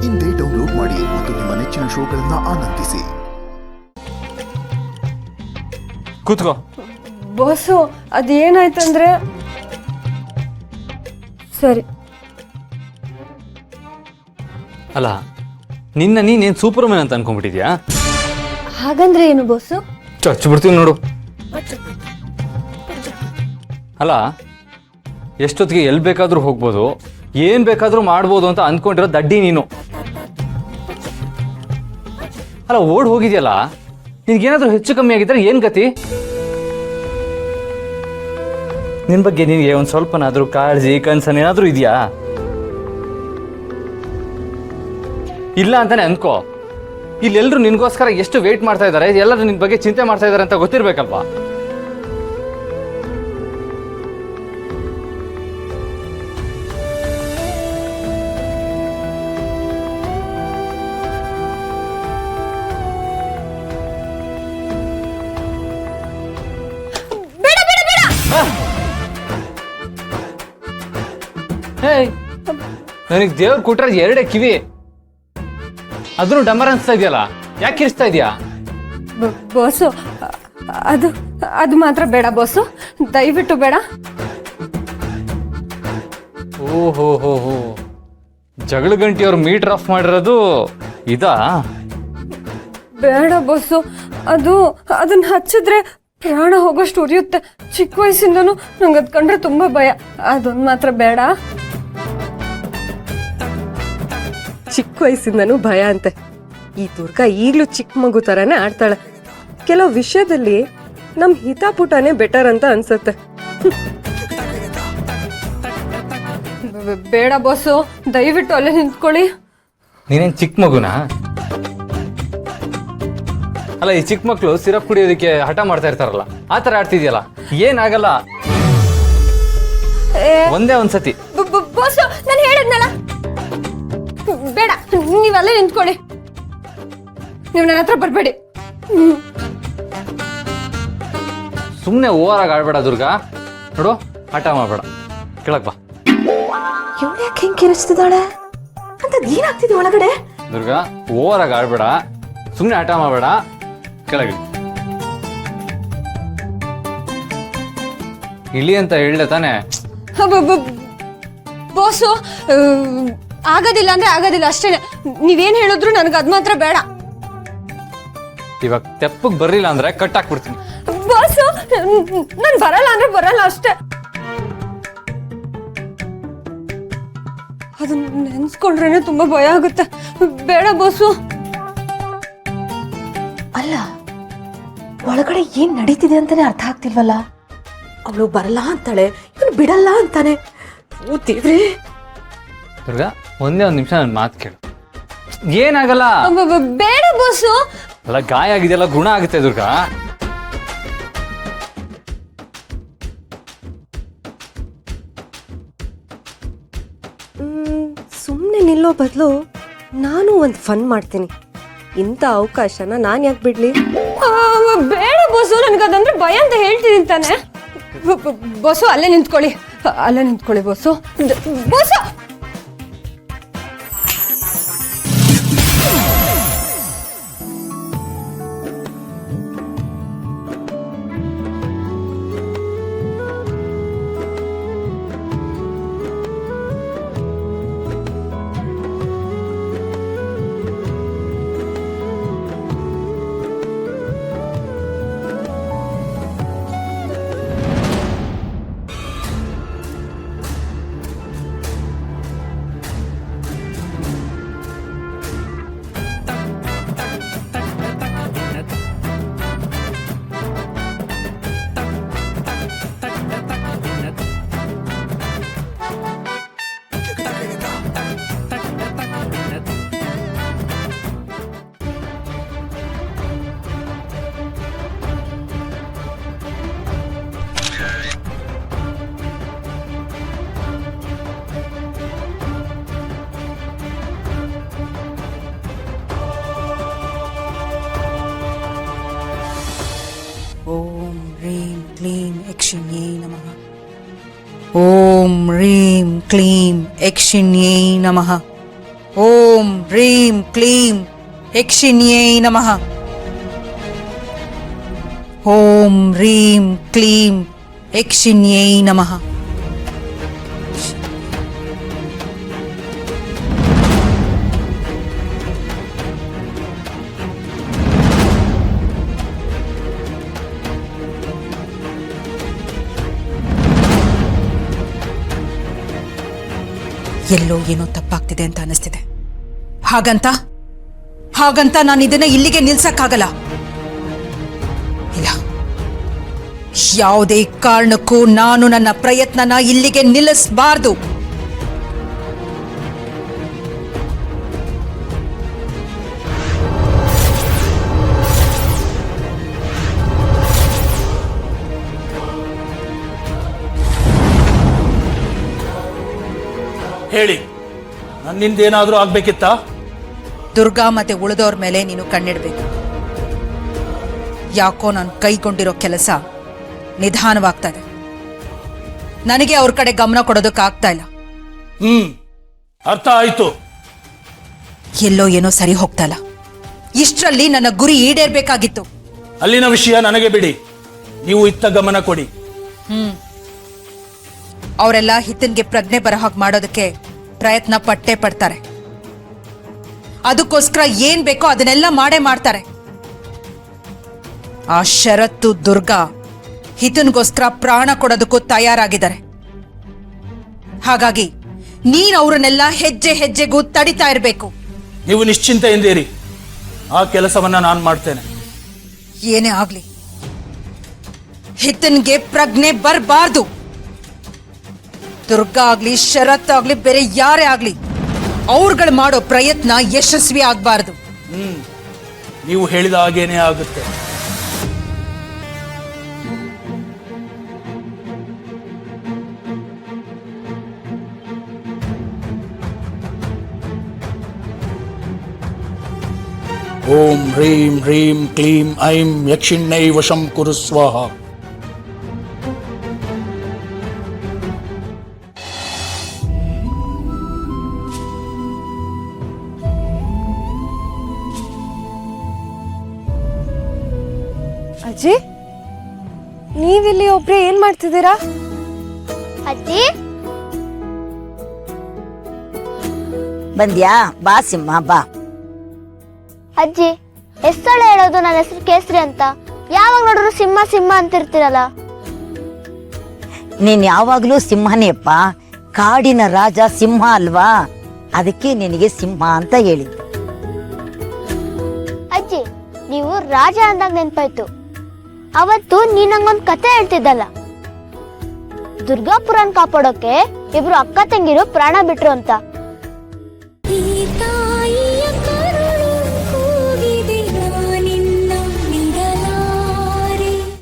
ಇಂದೇ ಡೌನ್ಲೋಡ್ ಮಾಡಿ ಮತ್ತು ನಿಮ್ಮ ನೆಚ್ಚಿನ ಶೋಗಳನ್ನ ಆನಂದಿಸಿ. ಕೂತ್ಕೋ. ಬಾಸು ಅದೇನಾಯ್ತಂದ್ರೆ ಸರಿ. ಅಲ್ಲ ನೀನೇನು ಸೂಪರ್ ಮ್ಯಾನ್ ಅಂತ ಅನ್ಕೊಂಡ್ಬಿಟ್ಟಿದ್ಯಾ? ಹಾಗಂದ್ರೆ ಏನು ಬಾಸು? ಚಚ್ಬಿಡ್ತೀವಿ ನೋಡು. ಅಲ್ಲ ಎಷ್ಟೊತ್ತಿಗೆ ಎಲ್ಲಿ ಬೇಕಾದ್ರೂ ಹೋಗ್ಬೋದು, ಏನ್ ಬೇಕಾದ್ರೂ ಮಾಡ್ಬೋದು ಅಂತ ಅಂದ್ಕೊಂಡಿರೋ ದಡ್ಡಿ ನೀನು. ಅಲ್ಲ ಓಡ್ ಹೋಗಿದ್ಯಲ್ಲ, ನಿನ್ಗೇನಾದ್ರೂ ಹೆಚ್ಚು ಕಮ್ಮಿ ಆಗಿದ್ರೆ ಏನ್ ಗತಿ? ನಿನ್ ಬಗ್ಗೆ ನಿನಗೆ ಒಂದ್ ಸ್ವಲ್ಪನಾದ್ರೂ ಕಾಳಜಿ ಕನ್ಸನ್ ಏನಾದ್ರೂ ಇದೆಯಾ? ಇಲ್ಲ ಅಂತಾನೆ ಅನ್ಕೋ. ಇಲ್ಲೆಲ್ಲರೂ ನಿನ್ಗೋಸ್ಕರ ಎಷ್ಟು ವೇಟ್ ಮಾಡ್ತಾ ಇದ್ದಾರೆ, ಎಲ್ಲರೂ ನಿನ್ ಬಗ್ಗೆ ಚಿಂತೆ ಮಾಡ್ತಾ ಇದ್ದಾರೆ ಅಂತ ಗೊತ್ತಿರ್ಬೇಕಲ್ವಾ? ನನಗೆ ದೇವ್ರು ಕೊಟ್ರೆ ಎರಡೇ ಕಿವಿ, ಅದನ್ನು ಡಮರ್ ಅನ್ಸ್ತಾ ಇದೆಯಲ್ಲ, ಯಾಕೆ ಕಿರಿಸ್ತಾ ಇದೆಯಾ? ಬಾಸು ಅದು ಮಾತ್ರ ಬೇಡ ಬಾಸು, ದಯವಿಟ್ಟು ಬೇಡ. ಓಹೋ ಹೋ ಹೋ, ಜಗಳ ಗಂಟಿಯವ್ರು ಮೀಟರ್ ಆಫ್ ಮಾಡಿರೋದು ಇದಾ? ಬೇಡ ಬಾಸು, ಅದನ್ನ ಹಚ್ಚಿದ್ರೆ ಪ್ರಾಣ ಹೋಗೋಷ್ಟು ಉರಿಯುತ್ತೆ. ಚಿಕ್ಕ ವಯಸ್ಸಿಂದನೂ ನಂಗೆ ಅದ್ ಕಂಡ್ರೆ ತುಂಬಾ ಭಯ. ಅದೊಂದು ಮಾತ್ರ ಬೇಡ. ಚಿಕ್ಕ ವಯಸ್ಸಿಂದನೂ ಭಯ ಅಂತೆ. ಈ ದುರ್ಗಾ ಈಗ್ಲೂ ಚಿಕ್ಕ ಮಗು ತರಾನೇ ಆಡ್ತಾಳೆ. ಕೆಲವು ವಿಷಯದಲ್ಲಿ ನಮ್ ಹಿತಾಪುಟನೇ ಬೆಟರ್ ಅಂತ ಅನ್ಸತ್ತೆ. ಬೇಡ ಬಾಸು, ದಯವಿಟ್ಟು ಅಲ್ಲೇ ನಿಂತ್ಕೊಳ್ಳಿ. ನೀನೇನ್ ಚಿಕ್ಕ ಮಗುನಾ? ಅಲ್ಲ ಈ ಚಿಕ್ಕ ಮಕ್ಳು ಸಿರಪ್ ಕುಡಿಯೋದಕ್ಕೆ ಹಠ ಮಾಡ್ತಾ ಇರ್ತಾರಲ್ಲ, ಆ ತರ ಆಡ್ತಿದ್ಯಲ್ಲ, ಏನಾಗಲ್ಲ. ಒಂದೇ ಒಂದ್ಸತಿ. ಬಾಸು ನಾನು ಹೇಳಿದ್ನಲ್ಲ, ಬೇಡ, ನೀವಲ್ಲೇ ನಿಂತ್ಕೊಳ್ಳಿ. ನೀವು ನನ್ನ ಹತ್ರ ಬರ್ಬೇಡಿ. ಸುಮ್ನೆ ಓವರ್ ಆಗಿ ಆಡ್ಬೇಡ ದುರ್ಗಾ. ನೋಡು, ಹಠ ಮಾಡ್ಬೇಡ, ಕೆಳಗ್ ಬಾ. ಇವಳು ಯಾಕೆ ಹೆಂಗ್ ಕಿರಿಸ್ತಿದ್ದಾಳೆ ಅಂತ ಏನಾಗ್ತಿದೆ ಒಳಗಡೆ? ದುರ್ಗಾ ಓವರ್ ಆಗಿ ಆಡ್ಬೇಡ, ಸುಮ್ನೆ ಹಠ ಮಾಡ್ಬೇಡ, ಕೆಳಗೆ ಇಳಿ ಅಂತ ಹೇಳ್ದೆ ತಾನೆ. ಬಾಸು ಆಗೋದಿಲ್ಲ ಅಂದ್ರೆ ಆಗೋದಿಲ್ಲ ಅಷ್ಟೇ. ನೀವೇನ್ ಹೇಳಿದ್ರು ನನಗೆ ಅದ್ ಮಾತ್ರ ಬೇಡ. ಇವಾಗ ತೆಪ್ಪಗ್ ಬರ್ಲಿಲ್ಲ ಅಂದ್ರೆ ಕಟ್ ಹಾಕ್ಬಿಡ್ತೀನಿ. ಬಾಸು ನಾನು ಬರಲ್ಲ ಅಂದ್ರೆ ಬರಲ್ಲ ಅಷ್ಟೇ. ಅದನ್ನ ನೆನ್ಸ್ಕೊಂಡ್ರೇನೆ ತುಂಬಾ ಭಯ ಆಗುತ್ತೆ. ಬೇಡ ಬಾಸು. ಅಲ್ಲ, ಒಳಗಡೆ ಏನ್ ನಡೀತಿದೆ ಅಂತಾನೆ ಅರ್ಥ ಆಗ್ತಿಲ್ವಲ್ಲ. ಅವಳು ಬರಲ್ಲ ಅಂತಾಳೆ, ಇವನು ಬಿಡಲ್ಲ ಅಂತಾನೆ. ಓ ದೇವ್ರೇ. ದುರ್ಗಾ ಒಂದೇ ಒಂದ್ ನಿಮಿಷ ನನ್ ಮಾತು ಕೇಳು, ಏನಾಗಲ್ಲ. ಬೇಡ ಬಾಸು. ಅಲ್ಲ ಗಾಯ ಆಗಿದೆಯಲ್ಲ, ಗುಣ ಆಗುತ್ತೆ ದುರ್ಗಾ. ಸುಮ್ಮನೆ ನಿಲ್ಲೋ ಬದಲು ನಾನು ಒಂದು ಫನ್ ಮಾಡ್ತೀನಿ. ಇಂಥ ಅವಕಾಶನ ನಾನು ಯಾಕೆ ಬಿಡ್ಲಿ? ಬೇಡ ಬಾಸು, ನನಗದಂದ್ರೆ ಭಯ ಅಂತ ಹೇಳ್ತೀನಿ ತಾನೆ. ಬಾಸು ಅಲ್ಲೇ ನಿಂತ್ಕೊಳ್ಳಿ, ಅಲ್ಲೇ ನಿಂತ್ಕೊಳ್ಳಿ ಬಾಸು. ಬಾಸು यक्षिण्यै नमः। ओम ह्रीं क्लीं यक्षिण्यै नमः। ಓಂ ಹ್ರೀಂ ಕ್ಲೀಂ ಯಕ್ಷಿಣ್ಯೈ ನಮಃ. ಓಂ ಹ್ರೀಂ ಕ್ಲೀಂ ಯಕ್ಷಿಣ್ಯೈ ನಮಃ. ಎಲ್ಲೋ ಏನೋ ತಪ್ಪಾಗ್ತಿದೆ ಅಂತ ಅನಿಸ್ತಿದೆ. ಹಾಗಂತ ನಾನು ಇದನ್ನ ಇಲ್ಲಿಗೆ ನಿಲ್ಸಕ್ಕಾಗಲ್ಲ. ಇಲ್ಲ, ಯಾವುದೇ ಕಾರಣಕ್ಕೂ ನಾನು ನನ್ನ ಪ್ರಯತ್ನನ ಇಲ್ಲಿಗೆ ನಿಲ್ಲಿಸಬಾರ್ದು. ಹೇಳಿ, ನನ್ನಿಂದೇನಾದ್ರೂ ಆಗ್ಬೇಕಿತ್ತಾ? ದುರ್ಗಾ ಮತ್ತೆ ಉಳಿದವ್ರ ಮೇಲೆ ನೀನು ಕಣ್ಣಿಡ್ಬೇಕು. ಯಾಕೋ ನಾನು ಕೈಗೊಂಡಿರೋ ಕೆಲಸ ನಿಧಾನವಾಗ್ತಾ ಇದೆ. ನನಗೆ ಅವ್ರ ಕಡೆ ಗಮನ ಕೊಡೋದಕ್ಕಾಗ್ತಾ ಇಲ್ಲ. ಅರ್ಥ ಆಯ್ತು. ಎಲ್ಲೋ ಏನೋ ಸರಿ ಹೋಗ್ತಾ ಇಲ್ಲ. ಇಷ್ಟರಲ್ಲಿ ನನ್ನ ಗುರಿ ಈಡೇರ್ಬೇಕಾಗಿತ್ತು. ಅಲ್ಲಿನ ವಿಷಯ ನನಗೆ ಬಿಡಿ, ನೀವು ಇತ್ತ ಗಮನ ಕೊಡಿ. ಅವರೆಲ್ಲ ಹಿತನ್ಗೆ ಪ್ರಜ್ಞೆ ಬರೋ ಹಾಗೆ ಮಾಡೋದಕ್ಕೆ ಪ್ರಯತ್ನ ಪಟ್ಟೇ ಪಡ್ತಾರೆ. ಅದಕ್ಕೋಸ್ಕರ ಏನ್ ಬೇಕೋ ಅದನ್ನೆಲ್ಲ ಮಾಡೇ ಮಾಡ್ತಾರೆ. ಆ ಶರತ್ತು ದುರ್ಗಾ ಹಿತನ್ಗೋಸ್ಕರ ಪ್ರಾಣ ಕೊಡೋದಕ್ಕೂ ತಯಾರಾಗಿದ್ದಾರೆ. ಹಾಗಾಗಿ ನೀನ್ ಅವ್ರನ್ನೆಲ್ಲ ಹೆಜ್ಜೆ ಹೆಜ್ಜೆಗೂ ತಡಿತಾ ಇರಬೇಕು. ನೀವು ನಿಶ್ಚಿಂತೆಯಿಂದ ಇರಿ, ಆ ಕೆಲಸವನ್ನ ನಾನು ಮಾಡ್ತೇನೆ. ಏನೇ ಆಗ್ಲಿ, ಹಿತನ್ಗೆ ಪ್ರಜ್ಞೆ ಬರಬಾರ್ದು. ದುರ್ಗಾ ಆಗ್ಲಿ ಶರತ್ ಆಗ್ಲಿ ಬೇರೆ ಯಾರೇ ಆಗ್ಲಿ ಅವ್ರುಗಳು ಮಾಡೋ ಪ್ರಯತ್ನ ಯಶಸ್ವಿ ಆಗ್ಬಾರ್ದು. ನೀವು ಹೇಳಿದ ಹಾಗೇನೇ ಆಗುತ್ತೆ. ಓಂ ಹ್ರೀಂ ಹ್ರೀಂ ಕ್ಲೀಂ ಐಂ ಯಕ್ಷಿಣ್ಯೈ ವಶಂ ಕುರು ಸ್ವಾಹ. ಅಜ್ಜಿ, ನೀವಿಲ್ಲಿ ಒಬ್ರೇ ಏನ್ ಮಾಡ್ತಿದ್ದೀರಾ? ಅಜ್ಜಿ ಬಂದ್ಯಾ? ಬಾ ಸಿಂಹ ಬಾ. ಅಜ್ಜಿ, ಎಷ್ಟ್ ಸಲ ಹೇಳೋದು ನನ್ನ ಹೆಸರು ಕೇಸರಿ ಅಂತ? ಯಾವಾಗ ನೋಡಿದ್ರು ಸಿಂಹ ಸಿಂಹ ಅಂತಿರ್ತೀರಲ್ಲ. ನೀನ್ ಯಾವಾಗ್ಲೂ ಸಿಂಹನೇಪ್ಪ. ಕಾಡಿನ ರಾಜ ಸಿಂಹ ಅಲ್ವಾ, ಅದಕ್ಕೆ ನಿನಗೆ ಸಿಂಹ ಅಂತ ಹೇಳಿದ್ರು. ಅಜ್ಜಿ, ನೀವು ರಾಜ ಅಂದಾಗ ನೆನ್ಪಾಯ್ತು, ಅವತ್ತು ನೀನ್ ನಂಗೊಂದ್ ಕತೆ ಹೇಳ್ತಿದ್ದಲ್ಲ. ದುರ್ಗಾಪುರನ್ ಕಾಪಾಡೋಕೆ ಇಬ್ರು ಅಕ್ಕ ತಂಗಿರು ಪ್ರಾಣ ಬಿಟ್ರು ಅಂತ.